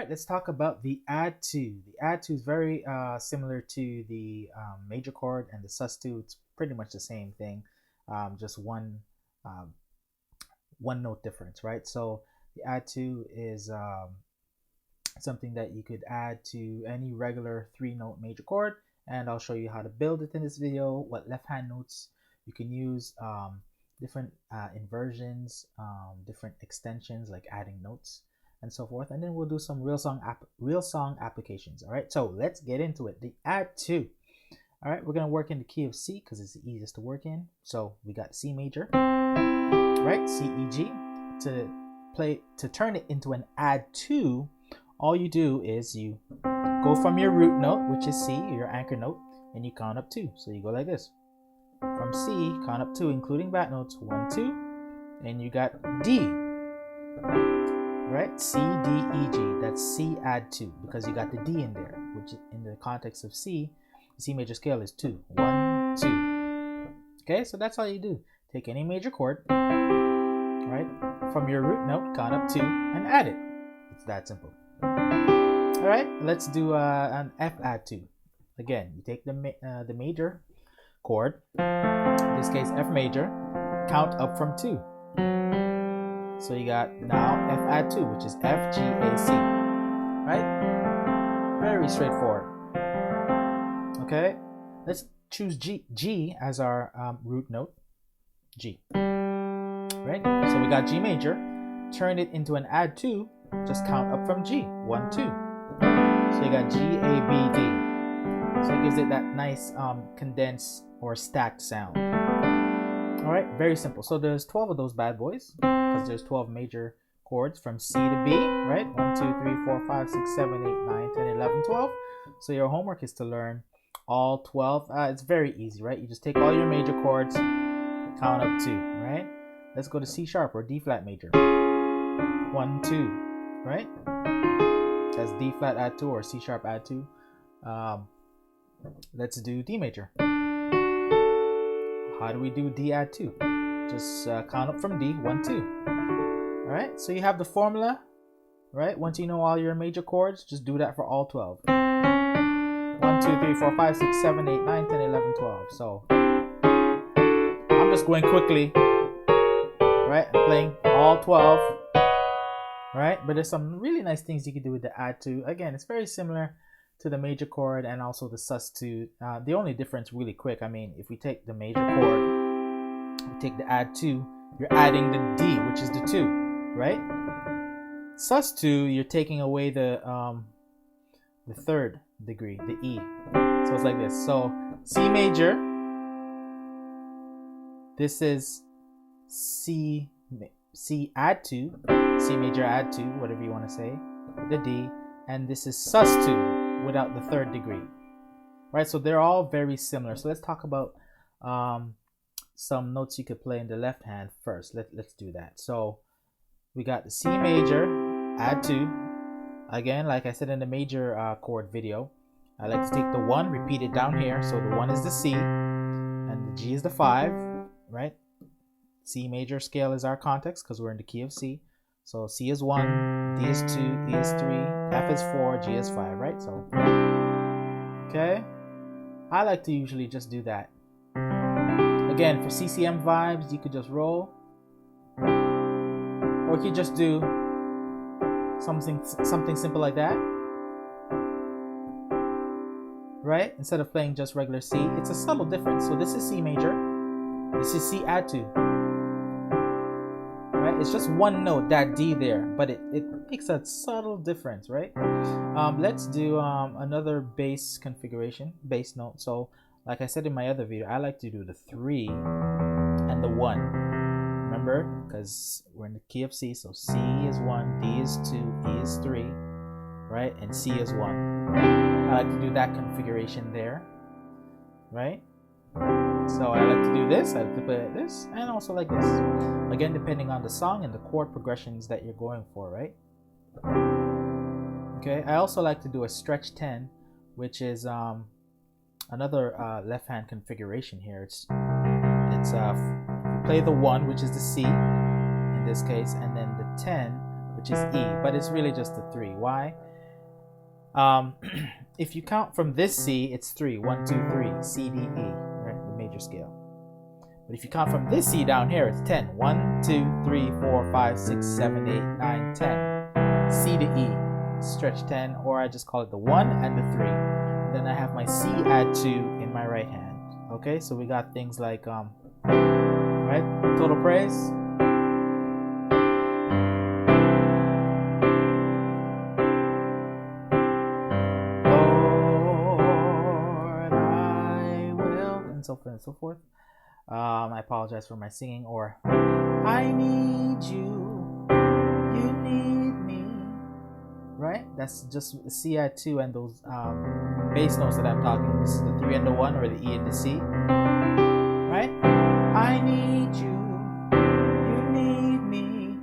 right, let's talk about the add2. The add2 is very similar to the major chord and the sus2. It's pretty much the same thing, just one note difference, right? So the add2 is something that you could add to any regular 3-note major chord, and I'll show you how to build it in this video, what left hand notes you can use, different inversions, different extensions like adding notes and so forth, and then we'll do some real song applications. All right, so let's get into it. The add2. All right, we're gonna work in the key of C because it's the easiest to work in. So we got C major, right? C, E, G. To turn it into an add2, all you do is you go from your root note, which is C, your anchor note, and you count up 2. So you go like this. From C, count up 2, including back notes, 1, 2, and you got D, right? C, D, E, G. That's C add 2 because you got the D in there, which in the context of C, the C major scale is 2. 1, 2. Okay, so that's all you do. Take any major chord, right? From your root note, count up 2, and add it. It's that simple. All right, let's do an F add 2. Again, you take the major chord, in this case F major, count up from 2. So you got now F add 2, which is F, G, A, C, right? Very straightforward. Okay, let's choose G as our root note, G, right? So we got G major, turn it into an add 2, just count up from G, 1, 2. So you got G, A, B, D. So it gives it that nice condensed or stacked sound. All right, very simple. So there's 12 of those bad boys because there's 12 major chords from C to B, right? 1, 2, 3, 4, 5, 6, 7, 8, 9, 10, 11, 12. So your homework is to learn all 12. It's very easy, right? You just take all your major chords, count up 2, right? Let's go to C sharp or D flat major. 1, 2, right? That's D flat add 2 or C sharp add 2. Let's do D major. How do we do D add 2? Just count up from D, 1, 2. All right, so you have the formula, right? Once you know all your major chords, just do that for all 12. 1, 2, 3, 4, 5, 6, 7, 8, 9, 10, 11, 12. So I'm just going quickly, right? I'm playing all 12, right? But there's some really nice things you can do with the add 2. Again, it's very similar to the major chord and also the sus2. The only difference, really quick, I mean, if we take the major chord, we take the add 2, you're adding the D, which is the 2, right? Sus2, you're taking away the 3rd degree, the E. So it's like this. So C major, this is C add 2, C major add 2, whatever you want to say, the D, and this is sus2 without the 3rd degree, right? So they're all very similar. So let's talk about some notes you could play in the left hand first. Let's do that. So we got the C major add 2. Again, like I said in the major chord video, I like to take the 1, repeat it down here. So the 1 is the C and the G is the 5, right? C major scale is our context because we're in the key of C. So C is 1, D is 2, E is 3, F is 4, G is 5, right? So, okay. I like to usually just do that. Again, for CCM vibes, you could just roll. Or you could just do something simple like that. Right? Instead of playing just regular C, it's a subtle difference. So this is C major. This is C add 2. It's just one note, that D there, but it makes a subtle difference, right? Let's do another bass configuration, bass note. So like I said in my other video, I like to do the 3 and the 1. Remember, because we're in the key of C, so C is 1, D is 2, E is 3, right? And C is 1. I like to do that configuration there, right? So I like to do this, I like to play like this, and also like this. Again, depending on the song and the chord progressions that you're going for, right? Okay, I also like to do a stretch 10, which is another left hand configuration here. It's you play the 1, which is the C in this case, and then the 10, which is E, but it's really just the 3. Why? If you count from this C, it's 3. 1, 2, 3. C, D, E, right? The major scale. But if you count from this C down here, it's 10. 1, 2, 3, 4, 5, 6, 7, 8, 9, 10. C to E. Stretch 10, or I just call it the 1 and the 3. And then I have my C add 2 in my right hand. Okay, so we got things like, right? Total praise. So forth and so forth. I apologize for my singing. Or I need you, you need me. Right? That's just C add 2 and those bass notes that I'm talking. This is the 3 and the 1, or the E and the C. Right? I need you, you need me.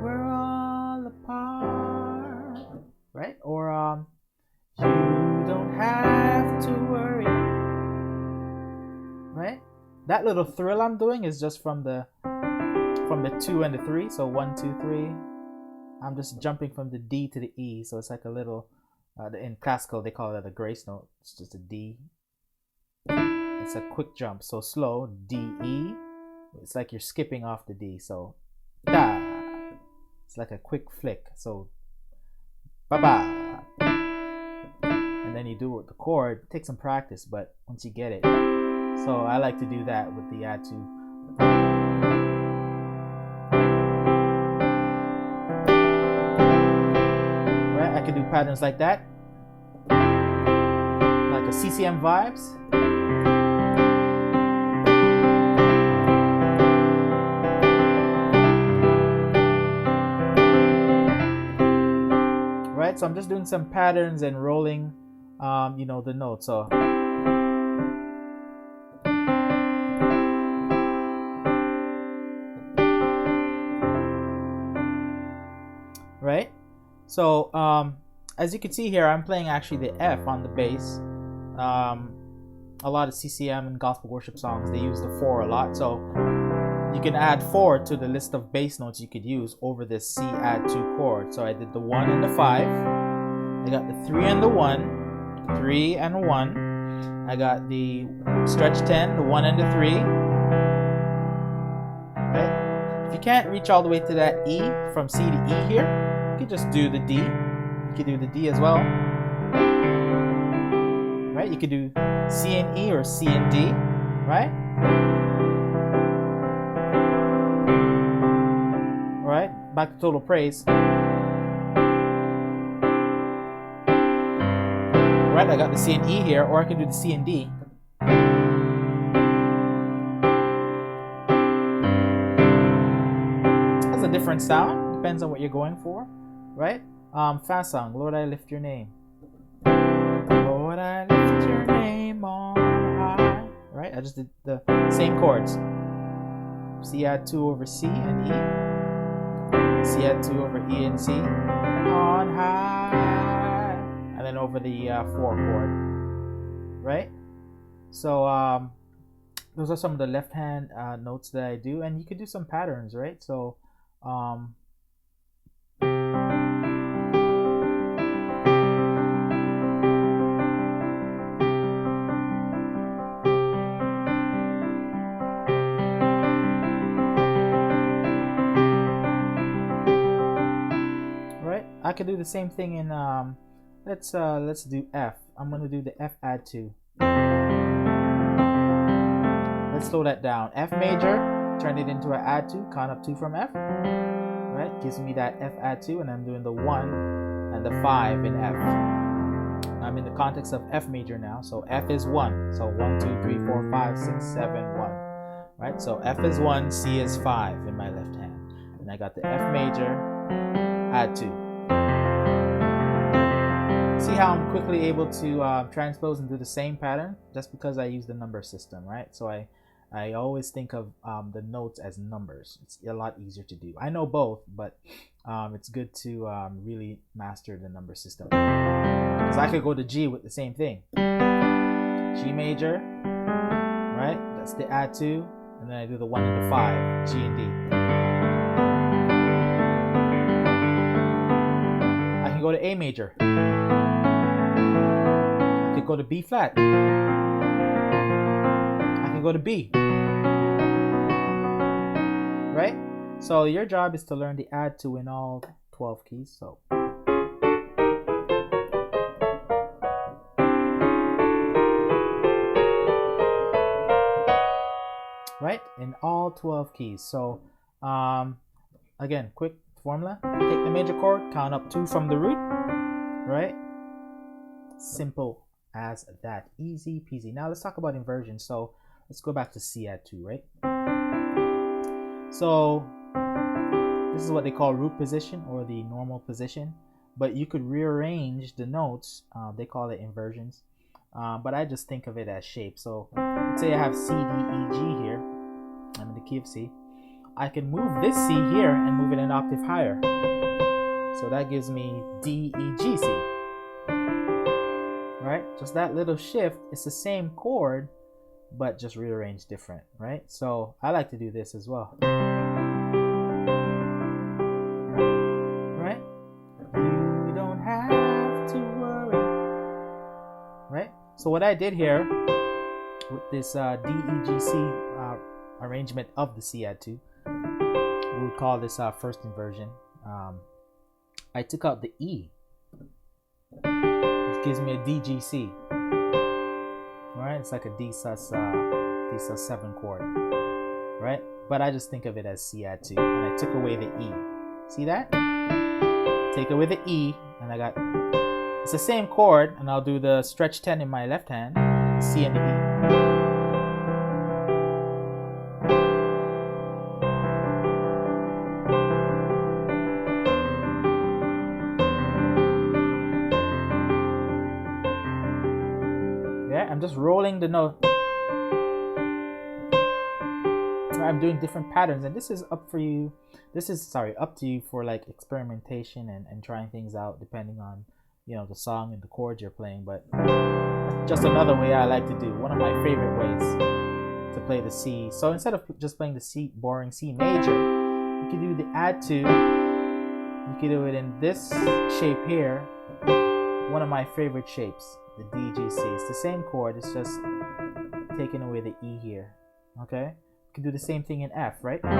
We're all apart. Right? Or you don't have to worry. Right? That little thrill I'm doing is just from the 2 and the 3. So 1, 2, 3. I'm just jumping from the D to the E. So it's like a little, in classical they call it a grace note. It's just a D. It's a quick jump. So slow, D, E. It's like you're skipping off the D. So da. It's like a quick flick. So ba ba. And then you do it with the chord. It takes some practice, but once you get it. So I like to do that with the add 2. Right? I can do patterns like that. Like a CCM vibes. Right? So I'm just doing some patterns and rolling, the notes. So. Right? So as you can see here, I'm playing actually the F on the bass. A lot of CCM and gospel worship songs, they use the 4 a lot. So you can add 4 to the list of bass notes you could use over this C add 2 chord. So I did the 1 and the 5. I got the 3 and the 1. 3 and 1. I got the stretch 10, the 1 and the 3. Right? If you can't reach all the way to that E, from C to E here, you can just do the D. You can do the D as well. Right? You could do C and E or C and D. Right? Right? Back to total praise. Right? I got the C and E here, or I can do the C and D. That's a different sound. Depends on what you're going for. Right? Fast song. Lord, I lift your name. Lord, I lift your name on high. Right? I just did the same chords. C add 2 over C and E. C add 2 over E and C. On high. And then over the 4 chord. Right? So those are some of the left hand notes that I do. And you could do some patterns, right? So I could do the same thing in let's do F. I'm gonna do the F add 2. Let's slow that down. F major, turn it into an add 2, count up 2 from F. Right? Gives me that F add 2, and I'm doing the 1 and the 5 in F. I'm in the context of F major now, so F is 1. So 1, 2, 3, 4, 5, 6, 7, 1. Right? So F is 1, C is 5 in my left hand. And I got the F major, add 2. See how I'm quickly able to transpose and do the same pattern just because I use the number system, right? So I always think of the notes as numbers. It's a lot easier to do. I know both, but it's good to really master the number system. Because I could go to G with the same thing. G major, right? That's the add 2, and then I do the 1 and the 5, G and D. I can go to A major. might go to B flat. I can go to B. Right? So your job is to learn the add to in all 12 keys. So right, in all 12 keys. So again, quick formula: take the major chord, count up 2 from the root. Right? Simple as that. Easy peasy. Now let's talk about inversion. So let's go back to C add 2, right? So this is what they call root position or the normal position, but you could rearrange the notes. They call it inversions, but I just think of it as shape. So let's say I have C, D, E, G here. I'm in the key of C. I can move this C here and move it an octave higher. So that gives me D, E, G, C. Right? Just that little shift. It's the same chord, but just rearranged different, right? So I like to do this as well. Right? You don't have to worry. Right? So what I did here with this D, E, G, C arrangement of the C add 2, we would call this first inversion. I took out the E, which gives me a D, G, C. Right? It's like a D sus 7 chord, right? But I just think of it as C add 2, and I took away the E. See that? Take away the E, and I got, it's the same chord, and I'll do the stretch 10 in my left hand, C and the E. I'm just rolling the note. I'm doing different patterns, and this is up for you. This is up to you for like experimentation and trying things out depending on, you know, the song and the chords you're playing. But that's just another way I like to do. One of my favorite ways to play the C. So instead of just playing the C, boring C major, you can do the add 2. You can do it in this shape here. One of my favorite shapes. The D, G, C. It's the same chord, it's just taking away the E here. Okay? You can do the same thing in F, right? F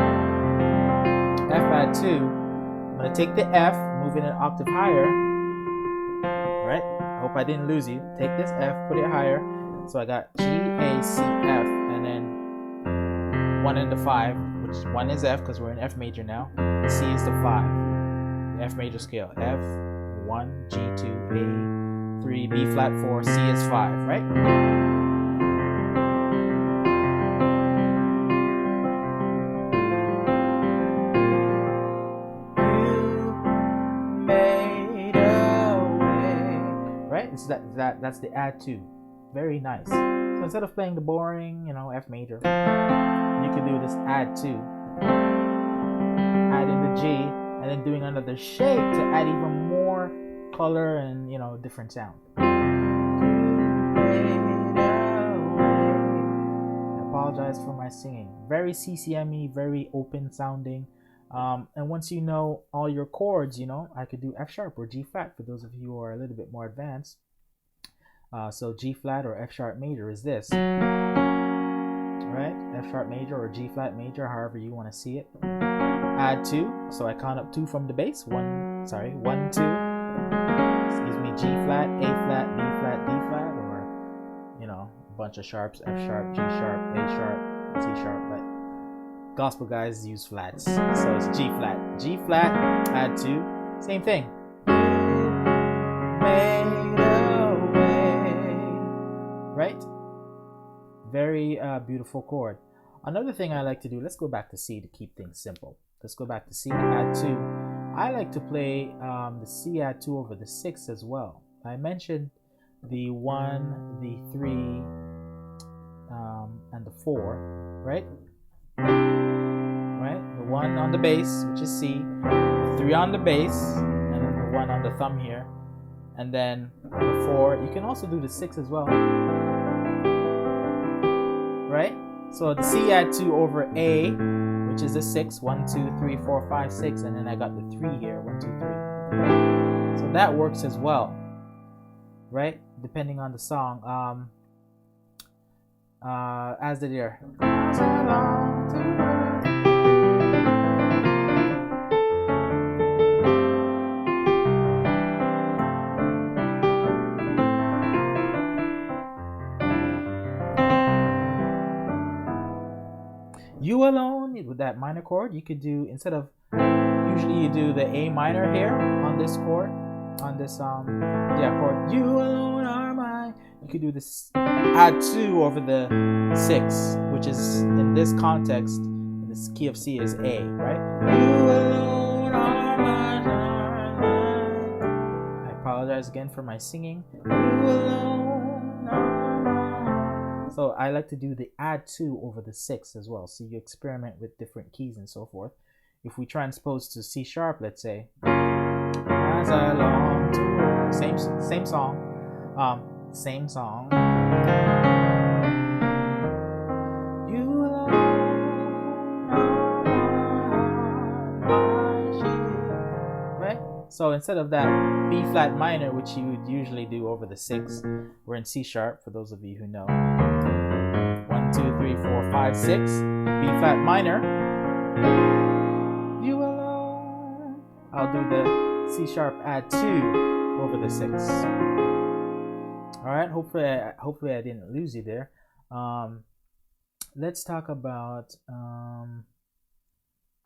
add 2. I'm going to take the F, move it an octave higher. Right? I hope I didn't lose you. Take this F, put it higher. So I got G, A, C, F, and then 1 and the 5, which 1 is F because we're in F major now. C is the 5. The F major scale. F, 1, G, 2, A, 3, B flat 4, C is 5, right? You made a way. Right? It's that's the add 2. Very nice. So instead of playing the boring, you know, F major, you could do this add 2. Add in the G, and then doing another shape to add even more color and, you know, different sound. I apologize for my singing. Very CCME, very open sounding. And once you know all your chords, you know, I could do F sharp or G flat for those of you who are a little bit more advanced. So G flat or F sharp major is this. Right? F sharp major or G flat major, however you want to see it. Add 2. So I count up 2 from the bass. 1, 2. This gives me G flat, A flat, B flat, D flat, or, you know, a bunch of sharps, F sharp, G sharp, A sharp, C sharp, but gospel guys use flats. So it's G flat. G flat, add 2, same thing. Made a way. Right? Very beautiful chord. Another thing I like to do, let's go back to C to keep things simple. Let's go back to C, add 2. I like to play the C add 2 over the 6 as well. I mentioned the 1, the 3, and the 4, right? Right? The 1 on the bass, which is C, the 3 on the bass, and then the 1 on the thumb here, and then the 4. You can also do the 6 as well, right? So the C add 2 over A, which is the 6, 1, 2, 3, 4, 5, 6, and then I got the 3 here, 1, 2, 3. So that works as well, right? Depending on the song. As the deer. As I long to run. You alone with that minor chord, you could do, instead of, usually you do the A minor here on this chord, on this chord. You alone are mine. You could do this, add 2 over the 6, which is in this context, in this key of C is A, right? You alone are mine. I apologize again for my singing. You alone are mine. So I like to do the add 2 over the 6 as well. So you experiment with different keys and so forth. If we transpose to C sharp, let's say, as I long to, same song, same song. You alone are my shield, right? So instead of that B flat minor, which you would usually do over the 6, we're in C sharp, for those of you who know. 1, 2, 3, 4, 5, 6. B flat minor. You alone. I'll do the C sharp add 2 over the 6. All right. Hopefully I didn't lose you there. Let's talk about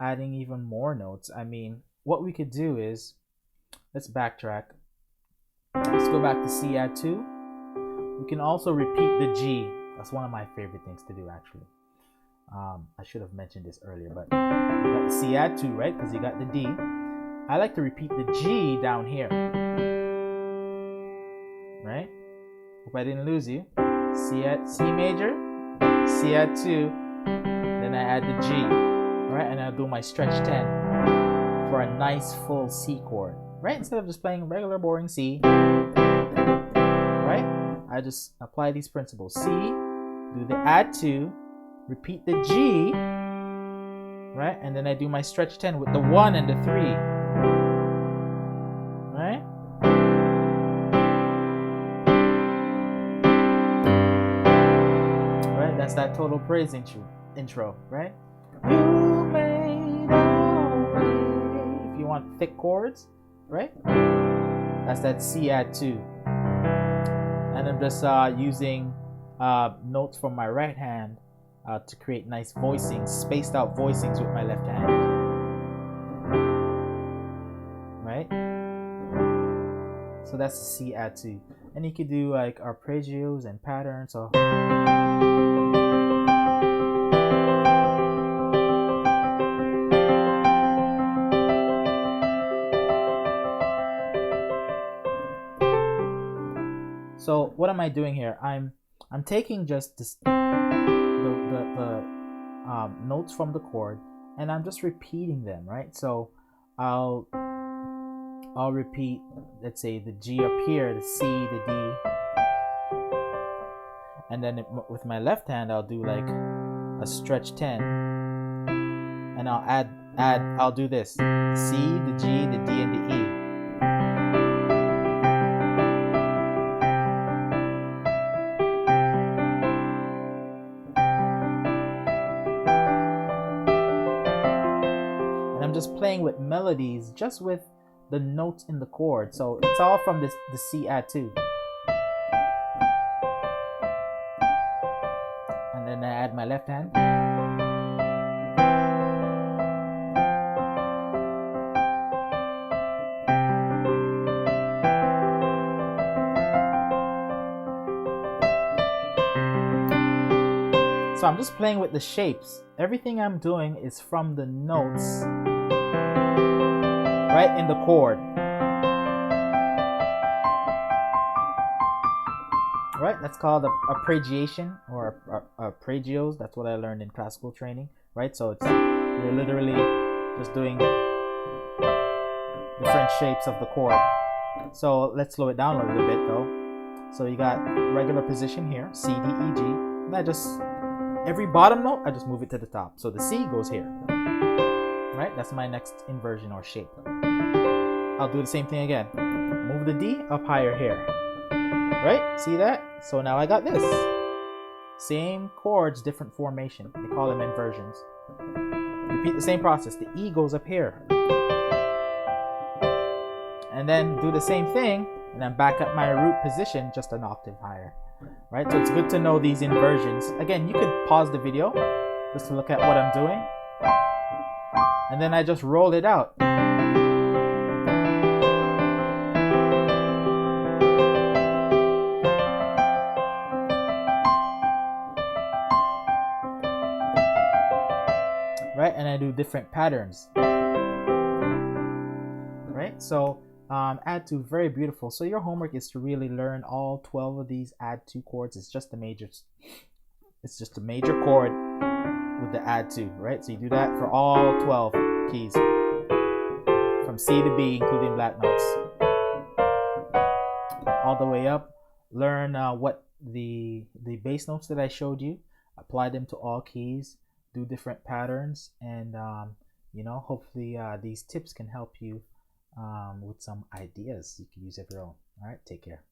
adding even more notes. I mean, what we could do is, let's backtrack. Let's go back to C add 2. We can also repeat the G. That's one of my favorite things to do, actually. I should have mentioned this earlier, but you got the C add 2, right? Because you got the D. I like to repeat the G down here, right? Hope I didn't lose you. C major, C add 2, then I add the G, right? And I'll do my stretch 10 for a nice full C chord, right? Instead of just playing regular boring C, right? I just apply these principles. C, do the add 2, repeat the G, right? And then I do my stretch 10 with the 1 and the 3, right? Right? That's that Total Praise intro, right? You made a way. If you want thick chords, right? That's that C add 2. And I'm just using notes from my right hand to create nice voicings, spaced out voicings with my left hand, right? So that's the C add 2. And you could do like arpeggios and patterns. So what am I doing here? I'm taking just this, the notes from the chord, and I'm just repeating them, right? So I'll repeat, let's say, the G up here, the C, the D, and then with my left hand I'll do like a stretch 10, and I'll do this: C, the G, the D, and the E. Just playing with melodies, just with the notes in the chord. So it's all from the C add 2, and then I add my left hand, so I'm just playing with the shapes. Everything I'm doing is from the notes right in the chord, right? That's called appreciation or arpeggios. That's what I learned in classical training, right? So you're literally just doing different shapes of the chord. So let's slow it down a little bit though. So you got regular position here, C, D, E, G, and I just, every bottom note I just move it to the top. So the C goes here, right? That's my next inversion or shape. I'll do the same thing again. Move the D up higher here. Right? See that? So now I got this. Same chords, different formation. They call them inversions. Repeat the same process. The E goes up here. And then do the same thing, and then back up my root position just an octave higher. Right? So it's good to know these inversions. Again, you could pause the video just to look at what I'm doing. And then I just roll it out. Right? And I do different patterns. Right? So add to, very beautiful. So your homework is to really learn all 12 of these add to chords. It's just a major chord with the add to, right? So you do that for all 12 keys from C to B, including black notes, all the way up. Learn what the bass notes that I showed you, apply them to all keys, do different patterns, and you know, hopefully these tips can help you with some ideas you can use of your own. All right, take care.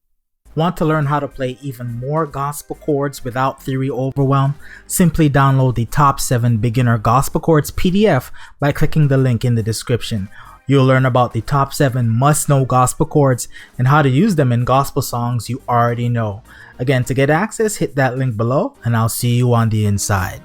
Want to learn how to play even more gospel chords without theory overwhelm? Simply download the Top 7 Beginner Gospel Chords PDF by clicking the link in the description. You'll learn about the top 7 must-know gospel chords and how to use them in gospel songs you already know. Again, to get access, hit that link below, and I'll see you on the inside.